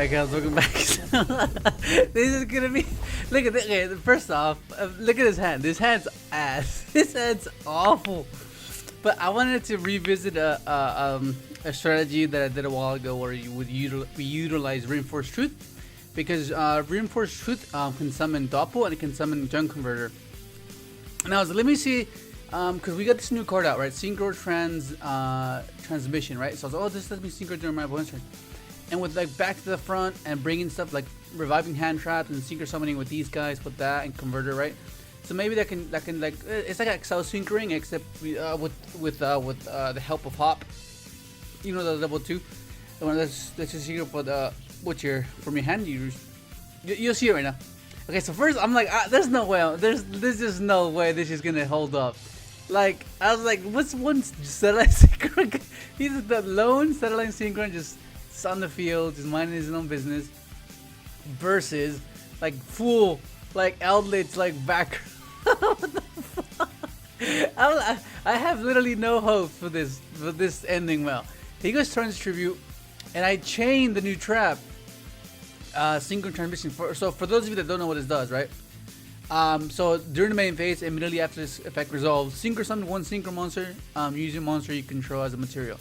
Alright guys, welcome back. This is gonna be, look at this. Okay, first off, look at his hand. This hand's ass. This hand's awful. But I wanted to revisit a strategy that I did a while ago where you would utilize reinforced truth, because reinforced truth can summon Doppel and it can summon Junk Converter. Now, so let me see, because we got this new card out, right? Synchro transmission, right? So I was like, oh, this lets me synchro during my opponent's turn. And with like back to the front and bringing stuff like reviving hand traps and synchro summoning with these guys, with that and converter, right? So maybe that can like, it's like accel synchroing, except with the help of Hop. You know, the level 2. The one that's just synchro for from your hand users. You'll see it right now. Okay, so first I'm like, there's no way, there's just no way this is gonna hold up. Like, I was like, what's one satellite synchron? He's the lone satellite synchron just on the field, just minding his own business, versus like full like outlets like back. What the fuck? I have literally no hope for this ending well. He goes turns tribute, and I chain the new trap. Synchron transmission. So for those of you that don't know what this does, right? So during the main phase, immediately after this effect resolves, synchro summon one synchro monster using a monster you control as a material.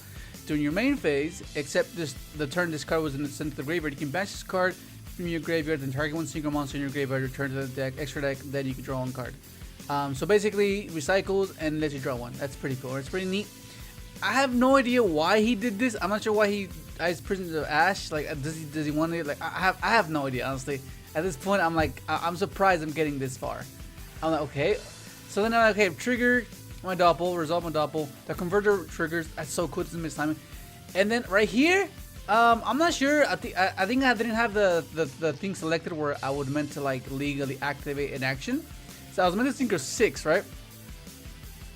During your main phase, except the turn this card was in the center of the graveyard, you can banish this card from your graveyard and target one synchro monster in your graveyard, return to the deck, extra deck, then you can draw one card. So basically, recycles and lets you draw one. That's pretty cool. It's pretty neat. I have no idea why he did this. I'm not sure why he eyes Prisons of Ash. Like, does he want it? Like, I have no idea, honestly. At this point, I'm like, I'm surprised I'm getting this far. I'm like, okay. So then I'm like, okay, trigger my Doppel, resolve my Doppel. The converter triggers. That's so cool. It's mistiming. And then right here, I'm not sure. I think I didn't have the thing selected where I would meant to like legally activate an action. So I was meant to synchro 6, right?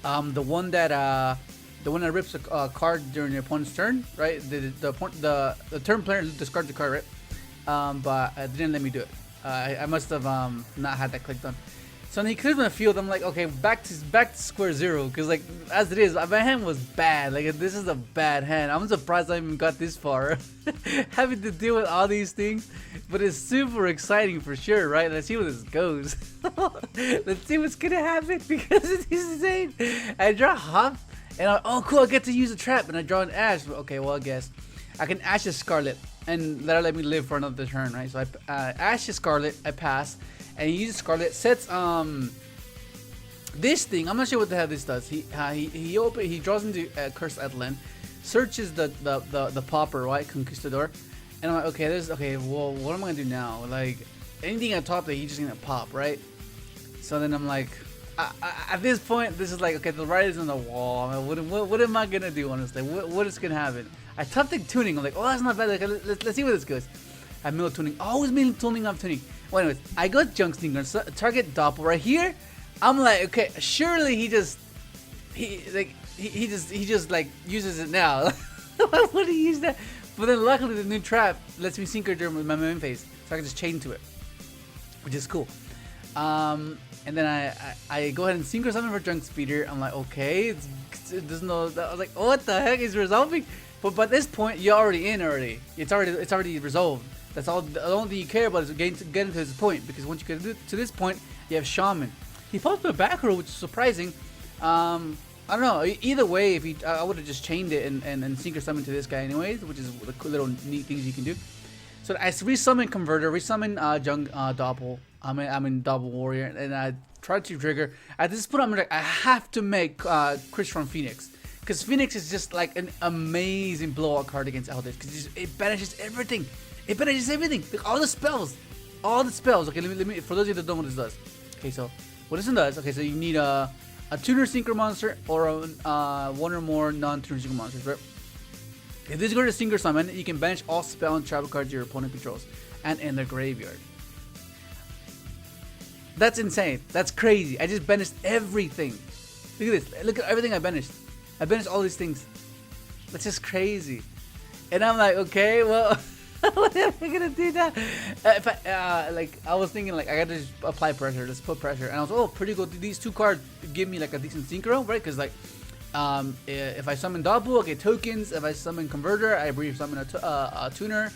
The one that rips a card during your opponent's turn, right? The turn player discards the card, right? But it didn't let me do it. I must have not had that clicked on. So when he cleared my field, I'm like, okay, back to square zero, because like as it is, my hand was bad. Like, this is a bad hand. I'm surprised I even got this far, having to deal with all these things. But it's super exciting for sure, right? Let's see where this goes. Let's see what's gonna happen, because it's insane. I draw Hop, and oh cool, I get to use a trap, and I draw an Ash. Okay, well I guess I can Ash his Scarlet and let me live for another turn, right? So I Ash his Scarlet, I pass. And he uses Scarlet, sets this thing. I'm not sure what the hell this does. He draws into Cursed Atlan, searches the popper, right, Conquistador, and I'm like, okay, well, what am I gonna do now? Like, anything at top that he's just gonna pop, right? So then I'm like, at this point, this is like, okay, the writing's on the wall. I mean, what am I gonna do, honestly? What is gonna happen? I top deck tuning. I'm like, oh, that's not bad. Like, let's see where this goes. I mill tuning. Always mill tuning up tuning. Well, anyways, I got Junk Synchron, so target Doppel right here. I'm like, okay, surely he just like uses it now. Why would he use that? But then luckily the new trap lets me synchro during my main phase, so I can just chain to it, which is cool. And then I go ahead and synchro summon for Junk Speeder. I'm like, okay, there's no. I was like, oh, what the heck is resolving? But by this point, you're already in already. It's already resolved. That's all. The only thing you care about is getting to this point, because once you get to this point, you have Shaman. He popped a back row, which is surprising. I don't know. Either way, if I would have just chained it and synchro summoned to this guy anyways, which is the cool little neat things you can do. So I resummon Converter, resummon Junk Doppel. I mean Double Warrior, and I tried to trigger. At this point, I'm like, I have to make Chris from Phoenix. Because Phoenix is just like an amazing blowout card against Eldritch, because it banishes everything. It banishes everything. Like, all the spells. Okay, let me. For those of you that don't know what this does. Okay, so what this one does. Okay, so you need a tuner synchro monster or one or more non-tuner synchro monsters, right? If this goes to synchro summon, you can banish all spell and travel cards your opponent controls and in their graveyard. That's insane. That's crazy. I just banished everything. Look at this. Look at everything I banished. I banished all these things. That's just crazy. And I'm like, okay, well, what am I gonna do now? If I was thinking, like, I gotta just apply pressure. Let's put pressure. And I was, oh, pretty good. These two cards give me like a decent synchro, right? Because like, if I summon Doppel, I get tokens. If I summon Converter, I brief summon a tuner.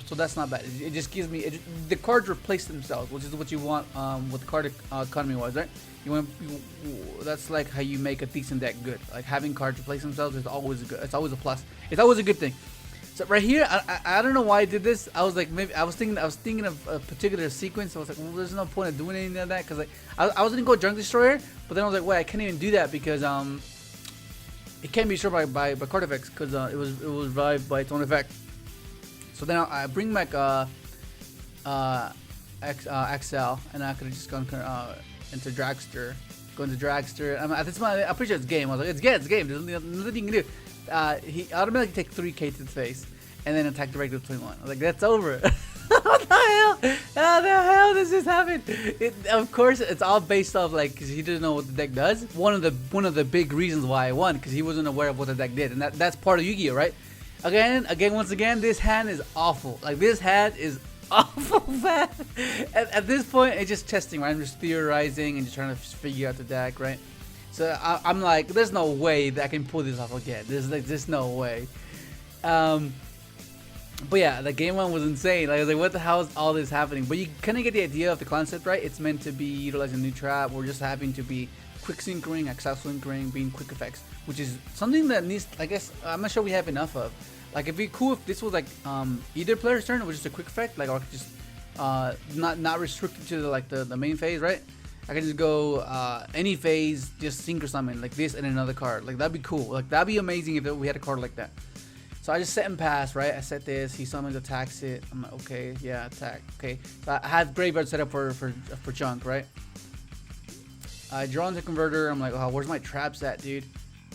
So that's not bad. It just gives me the cards replace themselves, which is what you want with card economy wise, right? That's like how you make a decent deck good. Like having cards replace themselves is always good. It's always a plus. It's always a good thing. So right here, I don't know why I did this. I was like, maybe I was thinking of a particular sequence. I was like, well, there's no point of doing anything of that because like I was gonna go Junk Destroyer, but then I was like, wait, I can't even do that because it can't be destroyed by card effects because it was revived by its own effect. So then I bring back accel, and I could have just gone into Dragster, at this point, I'm pretty sure it's game. I was like, it's game. There's nothing you can do. He automatically takes 3k to the face, and then attack the regular 21. I was like, that's over. What the hell? How the hell does this happen? Of course, it's all based off like because he didn't know what the deck does. One of the big reasons why I won because he wasn't aware of what the deck did, and that's part of Yugioh, right? Once again, this hand is awful. Like this hand is awful bad. At this point, it's just testing, right? I'm just theorizing and just trying to figure out the deck, right? So I'm like, there's no way that I can pull this off again. There's no way. But yeah, the game one was insane. Like, I was like, what the hell is all this happening? But you kind of get the idea of the concept, right? It's meant to be utilizing a new trap. We're just having to be quick synchroing, accel synchroing, being quick effects, which is something that needs, I guess, I'm not sure we have enough of. Like, it'd be cool if this was like either player's turn, which is a quick effect, like, or just not restricted to the main phase, right? I can just go any phase, just synchro summon like this and another card. Like that'd be cool. Like that'd be amazing if we had a card like that. So I just set and pass, right? I set this. He summons, attacks it. I'm like, okay, yeah, attack. Okay. So I have graveyard set up for junk, right? I draw into converter. I'm like, oh, where's my traps at, dude?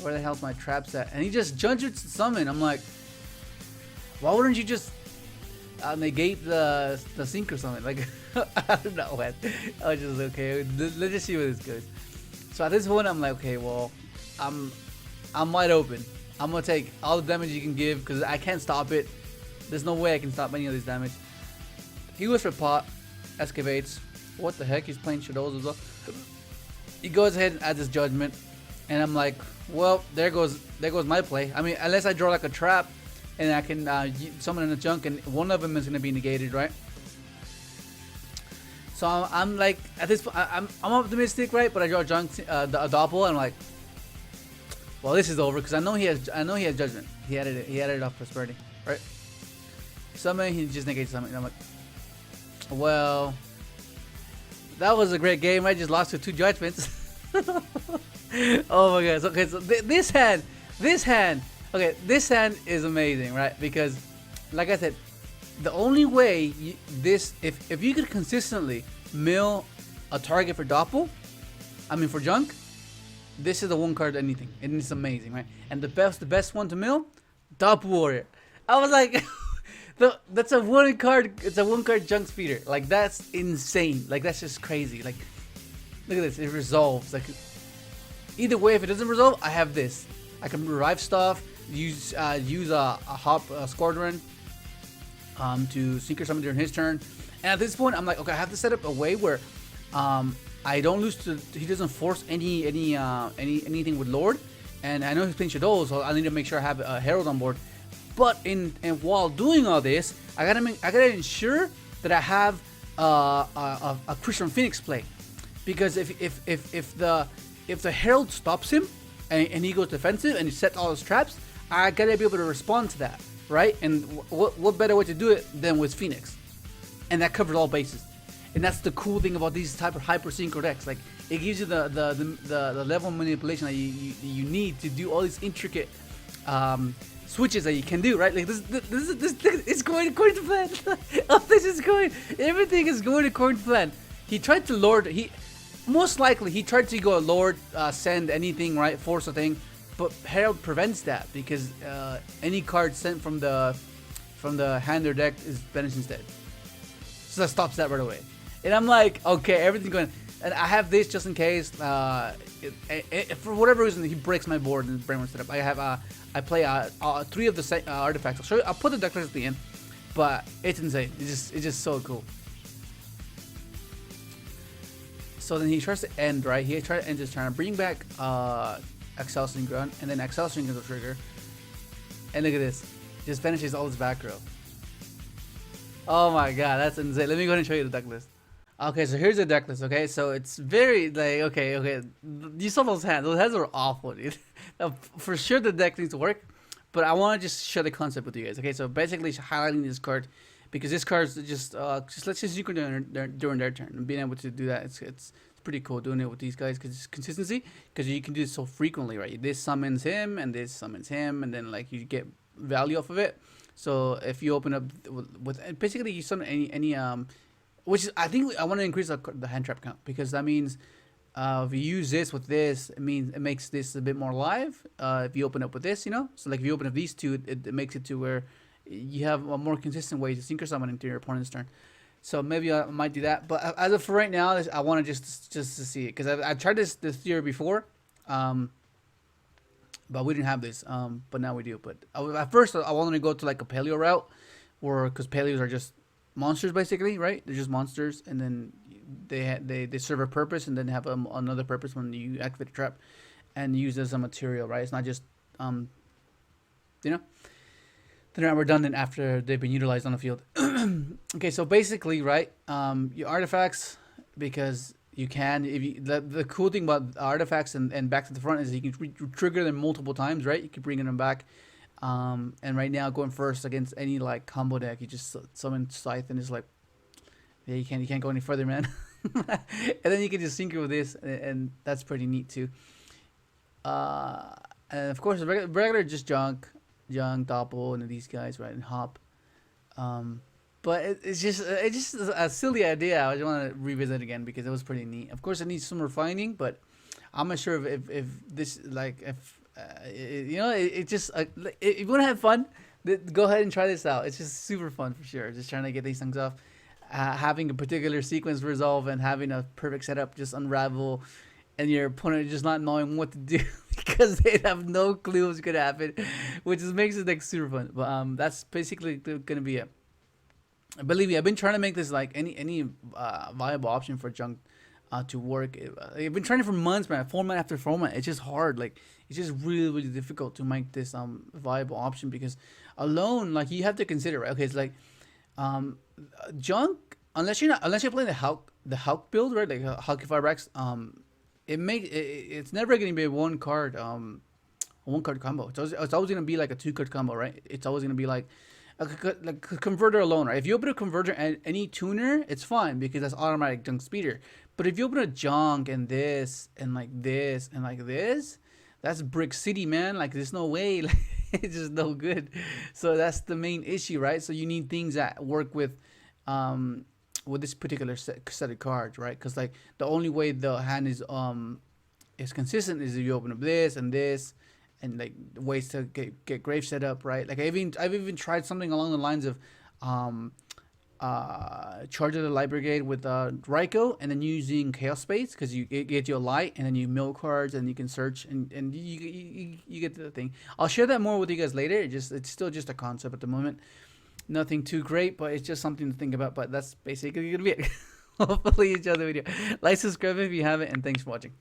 Where the hell's my traps at? And he just judges to summon. I'm like, why wouldn't you just negate the synchro summon? Like, I don't know, man. I was just okay. Let's just see where this goes. So at this point, I'm like, okay, well, I'm wide open. I'm gonna take all the damage you can give because I can't stop it. There's no way I can stop any of this damage. He goes for pot, excavates. What the heck? He's playing shadows as well. He goes ahead and adds his judgment, and I'm like, well, there goes my play. I mean, unless I draw like a trap, and I can summon in a junk, and one of them is gonna be negated, right? So I'm like, at this point, I'm optimistic, right? But I draw a junk, a Doppel, and I'm like, well, this is over because I know he has judgment. He added it off prosperity, right? Summon, he just negates something. I'm like, well, that was a great game. I just lost to 2 judgments. Oh my god. Okay, so this hand, okay, this hand is amazing, right? Because, like I said, the only way if you could consistently mill a target for Doppel, for junk, this is the one card anything, and it's amazing, right? And the best one to mill, Doppel Warrior. I was like, that's a one card. It's a one card junk speeder. Like that's insane. Like that's just crazy. Like look at this. It resolves. Like either way, if it doesn't resolve, I have this. I can revive stuff. Use a hop squadron to synchro summon during his turn. And at this point, I'm like, okay, I have to set up a way where I don't lose to. He doesn't force anything with Lord, and I know he's playing Shadow, so I need to make sure I have a Herald on board. But while doing all this, I gotta ensure that I have a Christian Phoenix play, because if the Herald stops him and he goes defensive and he sets all his traps, I gotta be able to respond to that, right? And what better way to do it than with Phoenix, and that covers all bases. And that's the cool thing about these type of hyper synchro decks. Like it gives you the level of manipulation that you need to do all these intricate switches that you can do, right? Like this it's going according to plan. Oh, this is going. Everything is going according to plan. He tried to Lord. Most likely he tried to go Lord, send anything, right? Force a thing, but Herald prevents that because any card sent from the hand or deck is banished instead. So that stops that right away. And I'm like, okay, everything's going. And I have this just in case. For whatever reason, he breaks my board and brain set up. I have I play 3 of the artifacts. I'll put the Decklist at the end, but it's insane. It's just so cool. So then he tries to end, right? He tries to end his turn, bring back accel Synchron, and then accel Synchron will trigger. And look at this, just finishes all his back row. Oh my god, that's insane. Let me go ahead and show you the deck list. Okay, so here's the deck list. Okay, so it's very like okay. You saw those hands. Those hands are awful, dude. For sure, the deck needs to work, but I want to just share the concept with you guys. Okay, so basically, highlighting this card because this card is just let's just synchro during their turn and being able to do that. It's pretty cool doing it with these guys because it's consistency because you can do it so frequently, right? This summons him and this summons him, and then like you get value off of it. So if you open up with basically you summon any which is I think I want to increase the hand trap count because that means if you use this with this, it means it makes this a bit more live. If you open up with this, you know, so like if you open up these two, it makes it to where you have a more consistent way to synchro summon into your opponent's turn. So maybe I might do that, but as of for right now, I want to just to see it because I tried this theory before, but we didn't have this, but now we do. But at first I wanted to go to like a paleo route, or because paleos are just monsters basically, right? They're just monsters, and then they serve a purpose, and then have another purpose when you activate the trap, and use as a material, right? It's not just you know, they're not redundant after they've been utilized on the field. Okay, so basically, right, your artifacts, because you can, if you the cool thing about artifacts and back to the front is you can trigger them multiple times, right? You can bring them back. And right now going first against any like combo deck, you just summon Scythe and it's like, yeah, you can't go any further, man. And then you can just sync it with this, and that's pretty neat too. And of course, regular just junk, Doppel, and these guys, right, and Hop. But it's just a silly idea. I just want to revisit again because it was pretty neat. Of course, it needs some refining, but I'm not sure if this like if you know it just if you want to have fun, go ahead and try this out. It's just super fun for sure. Just trying to get these things off, having a particular sequence resolve and having a perfect setup just unravel, and your opponent just not knowing what to do because they have no clue what's gonna happen, which just makes it like super fun. But that's basically gonna be it. Believe me, I've been trying to make this like any viable option for junk to work. I've been trying it for months, man. Format after format, it's just hard. Like it's just really difficult to make this viable option because alone, like you have to consider, right? Okay, it's like junk unless you're playing the Hulk build, right? Like Hulk Firebrax, it's never gonna be a one card combo. It's always gonna be like a 2-card combo, right? It's always gonna be like a converter alone, right? If you open a converter and any tuner, it's fine because that's automatic junk speeder. But if you open a junk and this and like this and like this, that's brick city, man. Like there's no way. Like, it's just no good. So that's the main issue, right? So you need things that work with this particular set of cards, right? Because like the only way the hand is consistent is if you open up this and this. And like ways to get grave set up, right? Like I've even tried something along the lines of Charge of the Light Brigade with Raiko, and then using Chaos Space because you get you a light, and then you mill cards, and you can search, and you get the thing. I'll share that more with you guys later. It's still just a concept at the moment, nothing too great, but it's just something to think about. But that's basically gonna be it. Hopefully, you enjoyed the video. Like, subscribe if you haven't, and thanks for watching.